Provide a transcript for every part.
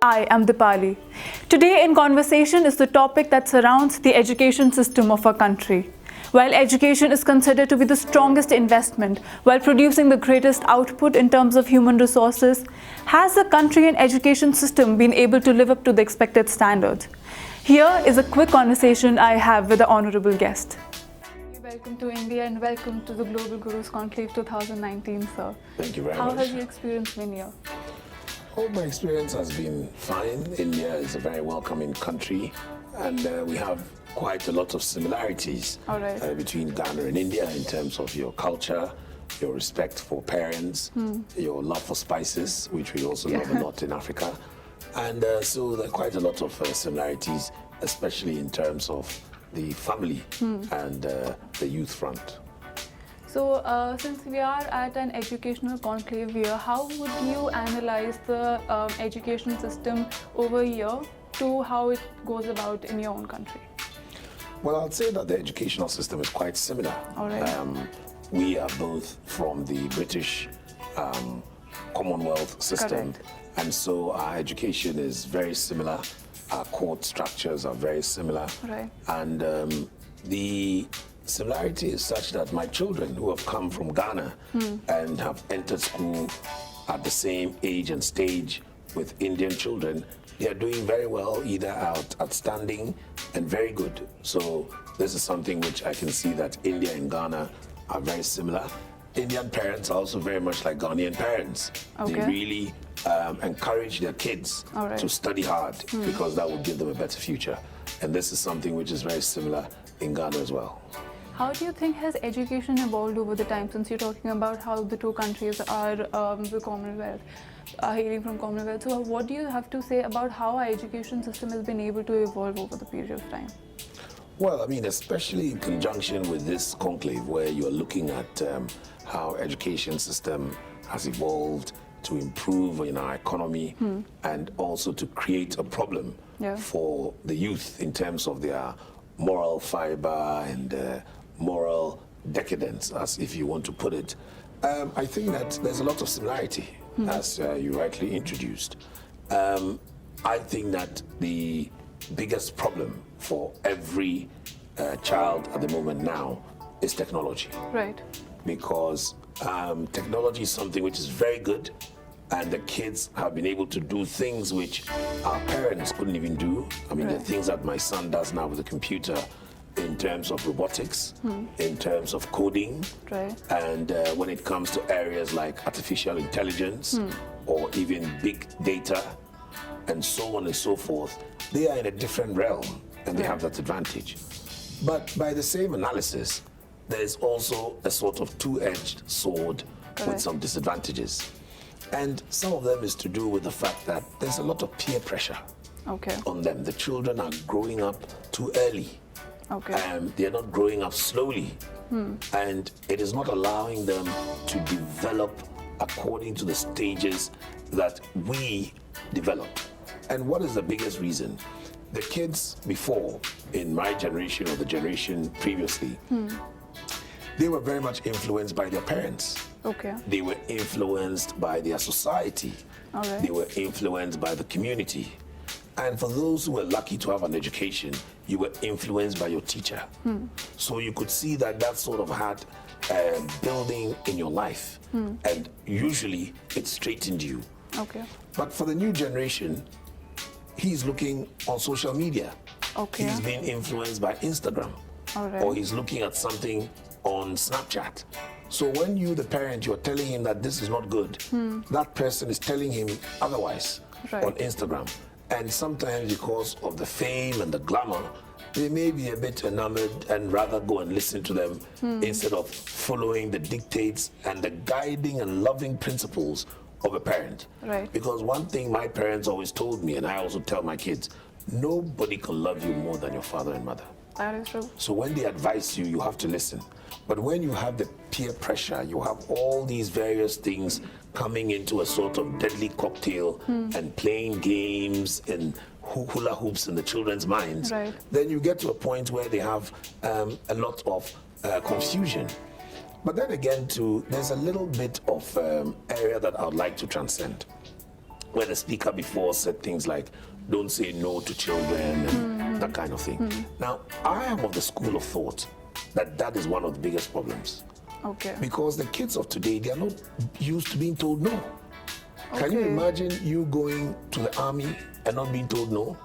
I am Deepali. Today in conversation is the topic that surrounds the education system of our country. While education is considered to be the strongest investment while producing the greatest output in terms of human resources, has the country and education system been able to live up to the expected standards? Here is a quick conversation I have with the honorable guest. Welcome to India and welcome to the Global Gurus Conclave 2019, sir. Thank you very much. How has your experience been here? Oh, my experience has been fine. India is a very welcoming country, and we have quite a lot of similarities between Ghana and India in terms of your culture, your respect for parents, your love for spices, which we also love a lot in Africa. And so there are quite a lot of similarities, especially in terms of the family and the youth front. So, since we are at an educational conclave here, how would you analyze the education system over here to how it goes about in your own country? Well, I'd say that the educational system is quite similar. We are both from the British Commonwealth system. Correct. And so our education is very similar. Our court structures are very similar. And the similarity is such that my children who have come from Ghana and have entered school at the same age and stage with Indian children, they are doing very well, either outstanding and very good. So this is something which I can see that India and Ghana are very similar. Indian parents are also very much like Ghanaian parents. They really encourage their kids to study hard because that will give them a better future. And this is something which is very similar in Ghana as well. How do you think has education evolved over the time, since you're talking about how the two countries are the Commonwealth, hailing from Commonwealth? So what do you have to say about how our education system has been able to evolve over the period of time? Well, I mean, especially in conjunction with this conclave where you're looking at how education system has evolved to improve in our economy and also to create a problem for the youth in terms of their moral fiber and moral decadence, as if you want to put it. I think that there's a lot of similarity, as you rightly introduced. I think that the biggest problem for every child at the moment now is technology. Because technology is something which is very good, and the kids have been able to do things which our parents couldn't even do. I mean, the things that my son does now with the computer in terms of robotics, in terms of coding, and when it comes to areas like artificial intelligence or even big data and so on and so forth, they are in a different realm and they have that advantage. But by the same analysis, there's also a sort of two-edged sword with some disadvantages. And some of them is to do with the fact that there's a lot of peer pressure on them. The children are growing up too early. They're not growing up slowly. And it is not allowing them to develop according to the stages that we develop. And what is the biggest reason? The kids before, in my generation or the generation previously, they were very much influenced by their parents. They were influenced by their society. They were influenced by the community. And for those who were lucky to have an education, you were influenced by your teacher. So you could see that that sort of had building in your life. And usually it straightened you. But for the new generation, he's looking on social media. He's being influenced by Instagram. Or he's looking at something on Snapchat. So when you, the parent, you're telling him that this is not good, that person is telling him otherwise on Instagram. And sometimes because of the fame and the glamour, they may be a bit enamored and rather go and listen to them instead of following the dictates and the guiding and loving principles of a parent. Because one thing my parents always told me, and I also tell my kids, nobody can love you more than your father and mother. That is true. So when they advise you, you have to listen. But when you have the peer pressure, you have all these various things coming into a sort of deadly cocktail and playing games and hula hoops in the children's minds, then you get to a point where they have a lot of confusion. But then again, too, there's a little bit of area that I would like to transcend. where the speaker before said things like, don't say no to children, and that kind of thing. Now, I am of the school of thought that that is one of the biggest problems. Okay. Because the kids of today, they are not used to being told no. Can you imagine you going to the army and not being told no?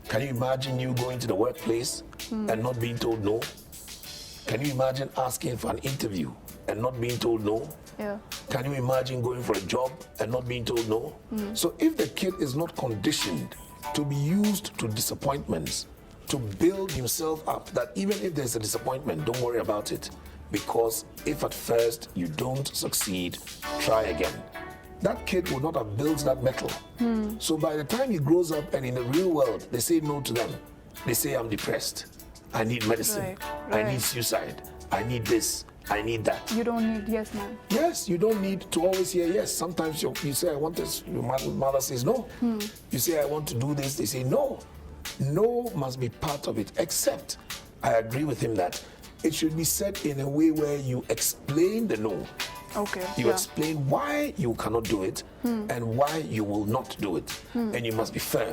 Can you imagine you going to the workplace and not being told no? Can you imagine asking for an interview and not being told no? Yeah. Can you imagine going for a job and not being told no? So if the kid is not conditioned to be used to disappointments, to build himself up, that even if there's a disappointment, don't worry about it. Because if at first you don't succeed, try again. That kid will not have built that metal. So by the time he grows up and in the real world, they say no to them. They say, I'm depressed. I need medicine. I need suicide. I need this. I need that. You don't need yes, man. Yes, you don't need to always hear yes. Sometimes you say, I want this. Your mother says no. You say, I want to do this. They say no. No must be part of it, except I agree with him that it should be said in a way where you explain the no. Okay. You explain why you cannot do it and why you will not do it. And you must be firm.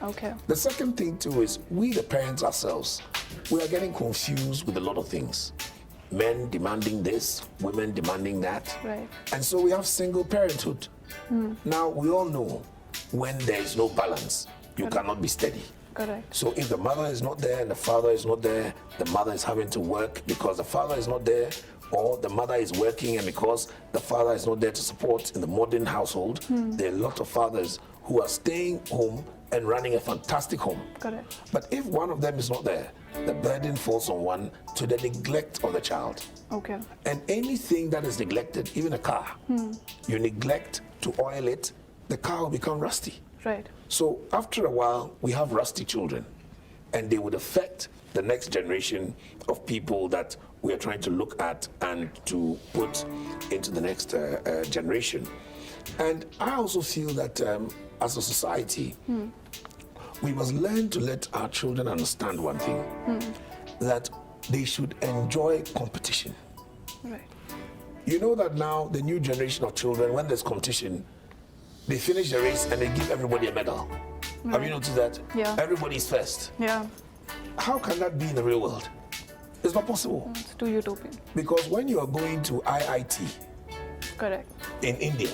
Okay. The second thing too is we the parents ourselves, we are getting confused with a lot of things. Men demanding this, women demanding that. Right. And so we have single parenthood. Now we all know when there is no balance, you cannot be steady. Correct. So if the mother is not there and the father is not there, the mother is having to work because the father is not there, or the mother is working and because the father is not there to support in the modern household, there are a lot of fathers who are staying home and running a fantastic home. Correct. But if one of them is not there, the burden falls on one to the neglect of the child. Okay. And anything that is neglected, even a car, you neglect to oil it, the car will become rusty. Right. So after a while, we have rusty children, and they would affect the next generation of people that we are trying to look at and to put into the next generation. And I also feel that as a society, we must learn to let our children understand one thing, that they should enjoy competition. Right. You know that now the new generation of children, when there's competition, they finish the race and they give everybody a medal. Right. Have you noticed that? Yeah. Everybody's first. Yeah. How can that be in the real world? It's not possible. It's too utopian. Because when you are going to IIT Correct. in India,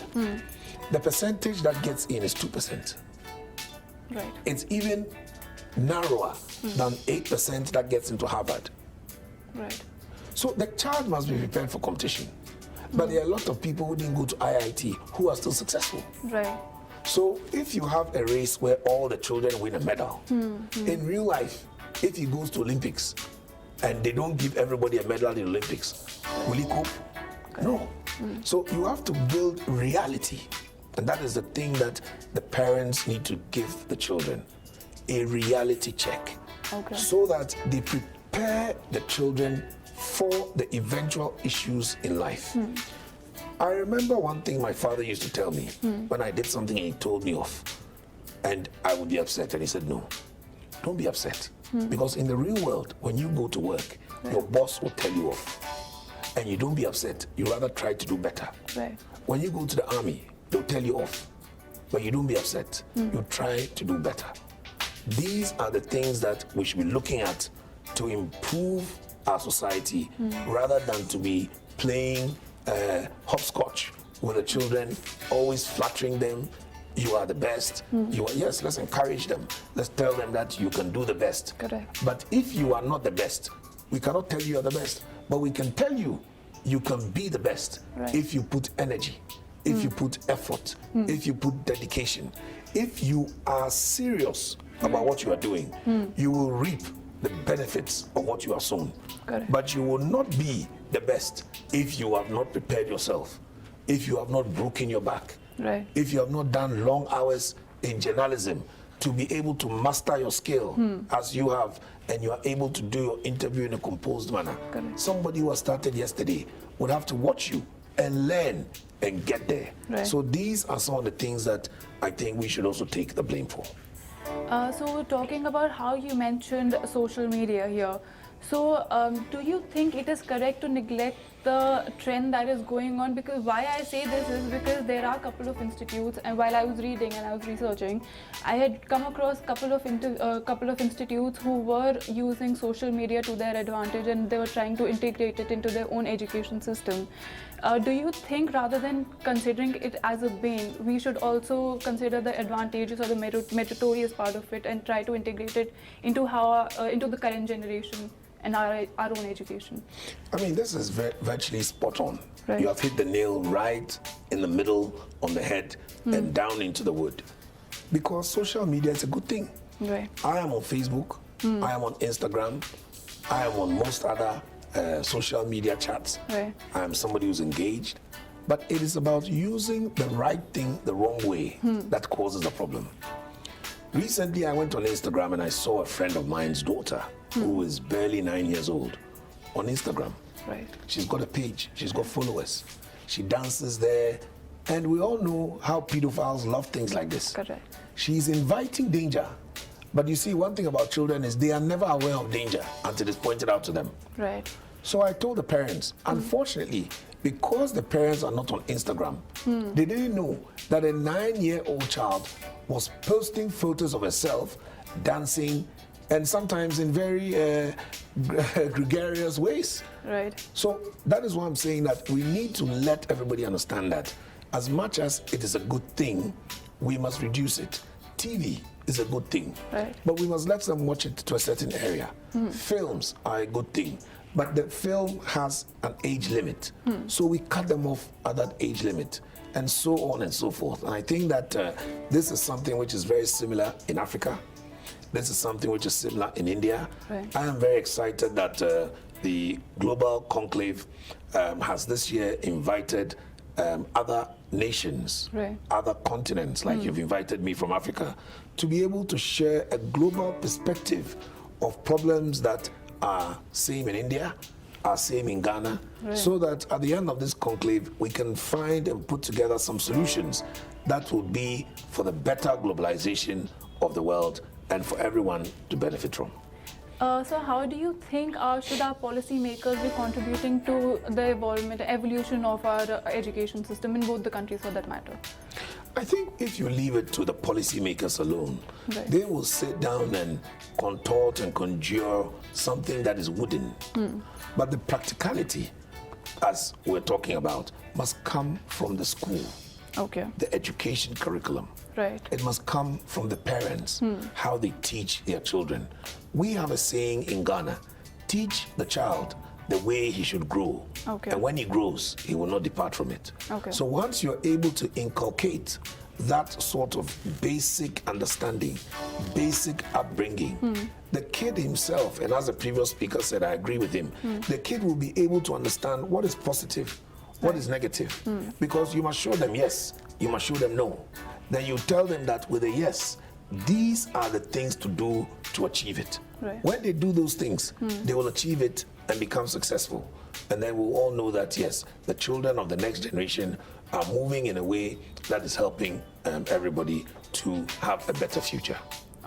the percentage that gets in is 2%. Right. It's even narrower than 8% that gets into Harvard. Right. So the child must be prepared for competition. But there are a lot of people who didn't go to IIT who are still successful. Right. So if you have a race where all the children win a medal, in real life, if he goes to Olympics and they don't give everybody a medal in the Olympics, will he cope? No. So you have to build reality. And that is the thing that the parents need to give the children, a reality check. Okay. So that they prepare the children for the eventual issues in life. I remember one thing my father used to tell me when I did something and he told me off. And I would be upset. And he said, no, don't be upset. Because in the real world, when you go to work, your boss will tell you off. And you don't be upset. You rather try to do better. Right. When you go to the army, they'll tell you off. But you don't be upset. You try to do better. These are the things that we should be looking at to improve our society rather than to be playing hopscotch with the children, always flattering them. You are the best. You are, yes, let's encourage them. Let's tell them that you can do the best. Correct. But if you are not the best, we cannot tell you are the best. But we can tell you you can be the best if you put energy, if you put effort, if you put dedication. If you are serious about what you are doing, you will reap the benefits of what you have sown. Correct. But you will not be the best if you have not prepared yourself, if you have not broken your back, Right. if you have not done long hours in journalism to be able to master your skill as you have, and you are able to do your interview in a composed manner. Correct. Somebody who has started yesterday would have to watch you and learn and get there. Right. So these are some of the things that I think we should also take the blame for. So talking about how you mentioned social media here, so do you think it is correct to neglect the trend that is going on. Because why I say this is because there are a couple of institutes, and while I was reading and I was researching, I had come across a couple of institutes who were using social media to their advantage, and they were trying to integrate it into their own education system. Do you think, rather than considering it as a bane, we should also consider the advantages or the meritorious part of it and try to integrate it into into the current generation and our own education? I mean, this is virtually spot on. Right. You have hit the nail right in the middle, on the head, and down into the wood. Because social media is a good thing. Right. I am on Facebook, I am on Instagram, I am on most other social media chats. Right. I am somebody who's engaged. But it is about using the right thing the wrong way that causes a problem. Recently, I went on Instagram and I saw a friend of mine's daughter, who is barely 9 years old, on Instagram. Right. She's got a page, she's got followers, she dances there, and we all know how pedophiles love things like this. Correct. She's inviting danger. But you see, one thing about children is they are never aware of danger until it's pointed out to them. Right. So I told the parents, unfortunately, because the parents are not on Instagram, they didn't know that a 9-year-old child was posting photos of herself dancing, and sometimes in very gregarious ways. Right. So that is why I'm saying that we need to let everybody understand that as much as it is a good thing, we must reduce it. TV is a good thing, right, but we must let them watch it to a certain area. Films are a good thing, but the film has an age limit. So we cut them off at that age limit, and so on and so forth. And I think that this is something which is very similar in Africa. This is something which is similar in India. Right. I am very excited that the Global Conclave has this year invited other nations, right, other continents, like you've invited me from Africa, to be able to share a global perspective of problems that are same in India, are same in Ghana, right, so that at the end of this conclave, we can find and put together some solutions that will be for the better globalization of the world and for everyone to benefit from. So how do you think should our policymakers be contributing to the evolution of our education system in both the countries, for that matter? I think if you leave it to the policymakers alone, right, they will sit down and contort and conjure something that is wooden. But the practicality, as we're talking about, must come from the school, okay, the education curriculum. right, It must come from the parents, how they teach their children. We have a saying in Ghana, teach the child the way he should grow. okay, And when he grows, he will not depart from it. okay. So once you're able to inculcate that sort of basic understanding, basic upbringing, the kid himself, and as the previous speaker said, I agree with him, the kid will be able to understand what is positive, what is negative. Because you must show them yes, you must show them no. Then you tell them that with a yes, these are the things to do to achieve it. Right. When they do those things, they will achieve it and become successful. And then we'll all know that, yes, the children of the next generation are moving in a way that is helping everybody to have a better future.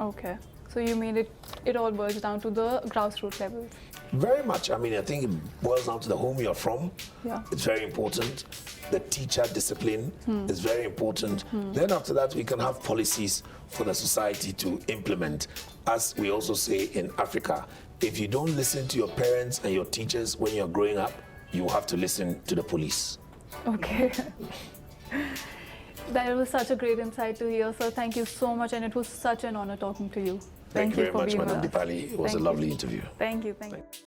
Okay. So you mean it all boils down to the grassroots level? Very much. I mean, I think it boils down to the home you're from. Yeah. It's very important. The teacher discipline is very important. Then after that, we can have policies for the society to implement. As we also say in Africa, if you don't listen to your parents and your teachers when you're growing up, you have to listen to the police. Okay. That was such a great insight to hear, sir. Thank you so much, and it was such an honor talking to you. Thank you very for much, being with Madam us. Deepali. It was Thank a lovely you. interview. Thank you.